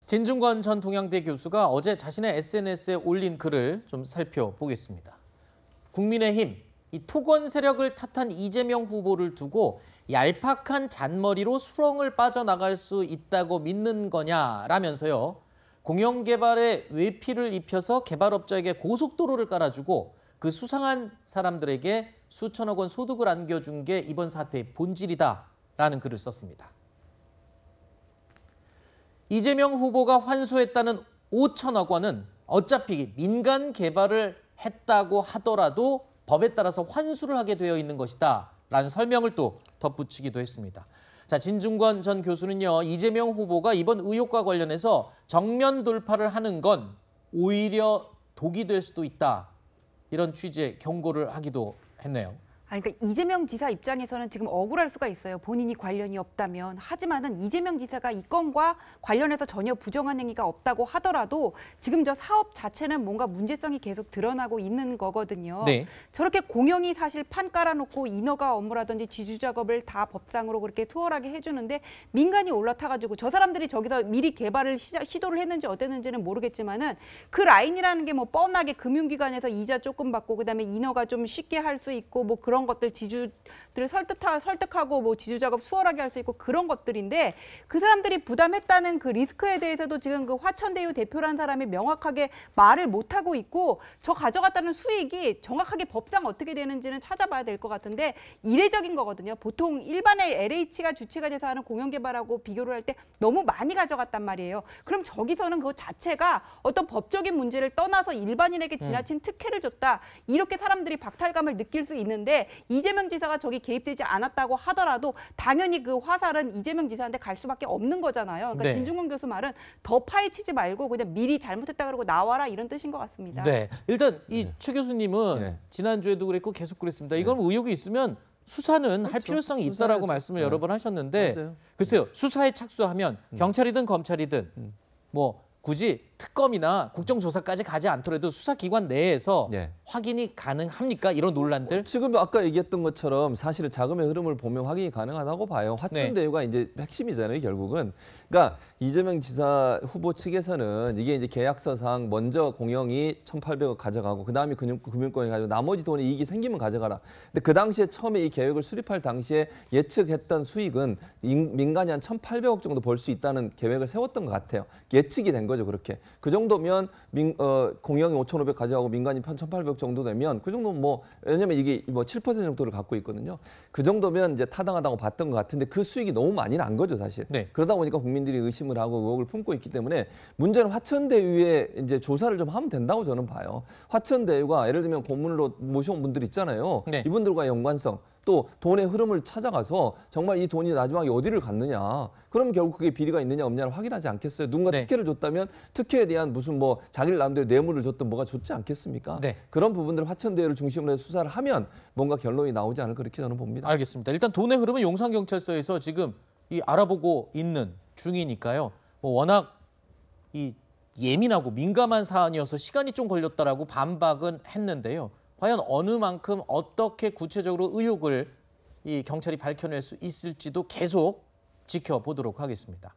진중권 전 동양대 교수가 어제 자신의 SNS에 올린 글을 좀 살펴보겠습니다. 국민의힘, 이 토건 세력을 탓한 이재명 후보를 두고 얄팍한 잔머리로 수렁을 빠져나갈 수 있다고 믿는 거냐라면서요. 공영개발에 외피를 입혀서 개발업자에게 고속도로를 깔아주고 그 수상한 사람들에게 수천억 원 소득을 안겨준 게 이번 사태의 본질이다라는 글을 썼습니다. 이재명 후보가 환수했다는 5천억 원은 어차피 민간 개발을 했다고 하더라도 법에 따라서 환수를 하게 되어 있는 것이다 라는 설명을 또 덧붙이기도 했습니다. 자, 진중권 전 교수는요, 이재명 후보가 이번 의혹과 관련해서 정면 돌파를 하는 건 오히려 독이 될 수도 있다, 이런 취지의 경고를 하기도 했네요. 그러니까 이재명 지사 입장에서는 지금 억울할 수가 있어요. 본인이 관련이 없다면. 하지만은 이재명 지사가 이 건과 관련해서 전혀 부정한 행위가 없다고 하더라도 지금 저 사업 자체는 뭔가 문제성이 계속 드러나고 있는 거거든요. 네. 저렇게 공영이 사실 판 깔아놓고 인허가 업무라든지 지주 작업을 다 법상으로 그렇게 수월하게 해주는데 민간이 올라타가지고 저 사람들이 저기서 미리 개발을 시도를 했는지 어땠는지는 모르겠지만은 그 라인이라는 게 뭐 뻔하게 금융기관에서 이자 조금 받고 그다음에 인허가 좀 쉽게 할 수 있고 뭐 그런 것들 지주들을 설득하고 뭐 지주 작업 수월하게 할 수 있고 그런 것들인데 그 사람들이 부담했다는 그 리스크에 대해서도 지금 그 화천대유 대표라는 사람이 명확하게 말을 못 하고 있고 저 가져갔다는 수익이 정확하게 법상 어떻게 되는지는 찾아봐야 될 것 같은데 이례적인 거거든요. 보통 일반의 LH가 주체가 돼서 하는 공영개발하고 비교를 할 때 너무 많이 가져갔단 말이에요. 그럼 저기서는 그거 자체가 어떤 법적인 문제를 떠나서 일반인에게 지나친 특혜를 줬다. 이렇게 사람들이 박탈감을 느낄 수 있는데 이재명 지사가 저기 개입되지 않았다고 하더라도 당연히 그 화살은 이재명 지사한테 갈 수밖에 없는 거잖아요. 그러니까 네. 진중권 교수 말은 더 파헤치지 말고 그냥 미리 잘못했다 그러고 나와라 이런 뜻인 것 같습니다. 네, 일단 이 최 교수님은 지난주에도 그랬고 계속 그랬습니다. 이건 의혹이 있으면 수사는 할 필요성이 있다라고 말씀을 여러 번 하셨는데 맞아요. 글쎄요, 수사에 착수하면 경찰이든 검찰이든 뭐 굳이 특검이나 국정조사까지 가지 않더라도 수사기관 내에서 확인이 가능합니까? 이런 논란들? 지금 아까 얘기했던 것처럼 사실은 자금의 흐름을 보면 확인이 가능하다고 봐요. 화천대유가 이제 핵심이잖아요, 결국은. 그러니까 이재명 지사 후보 측에서는 이게 이제 계약서상 먼저 공영이 1,800억 가져가고 그다음에 금융권이 가지고 나머지 돈에 이익이 생기면 가져가라. 근데 그 당시에 처음에 이 계획을 수립할 당시에 예측했던 수익은 민간이 한 1,800억 정도 벌 수 있다는 계획을 세웠던 것 같아요. 예측이 된 거죠, 그렇게. 그 정도면 공영이 5,500 가져가고 민간이 1,800 정도 되면 그 정도는 뭐 왜냐면 이게 뭐 7% 정도를 갖고 있거든요. 그 정도면 이제 타당하다고 봤던 것 같은데 그 수익이 너무 많이 난 거죠, 사실. 네. 그러다 보니까 국민들이 의심을 하고 의혹을 품고 있기 때문에 문제는 화천대유에 이제 조사를 좀 하면 된다고 저는 봐요. 화천대유가 예를 들면 고문으로 모셔온 분들 있잖아요. 네. 이분들과의 연관성. 또 돈의 흐름을 찾아가서 정말 이 돈이 마지막에 어디를 갔느냐. 그럼 결국 그게 비리가 있느냐 없느냐를 확인하지 않겠어요. 누군가 특혜를 줬다면 특혜에 대한 무슨 뭐 자기를 나름대로 뇌물을 줬든 뭐가 좋지 않겠습니까? 네. 그런 부분들 화천대유를 중심으로 해서 수사를 하면 뭔가 결론이 나오지 않을까 그렇게 저는 봅니다. 알겠습니다. 일단 돈의 흐름은 용산경찰서에서 지금 이 알아보고 있는 중이니까요. 뭐 워낙 이 예민하고 민감한 사안이어서 시간이 좀 걸렸다라고 반박은 했는데요. 과연 어느 만큼 어떻게 구체적으로 의혹을 이 경찰이 밝혀낼 수 있을지도 계속 지켜보도록 하겠습니다.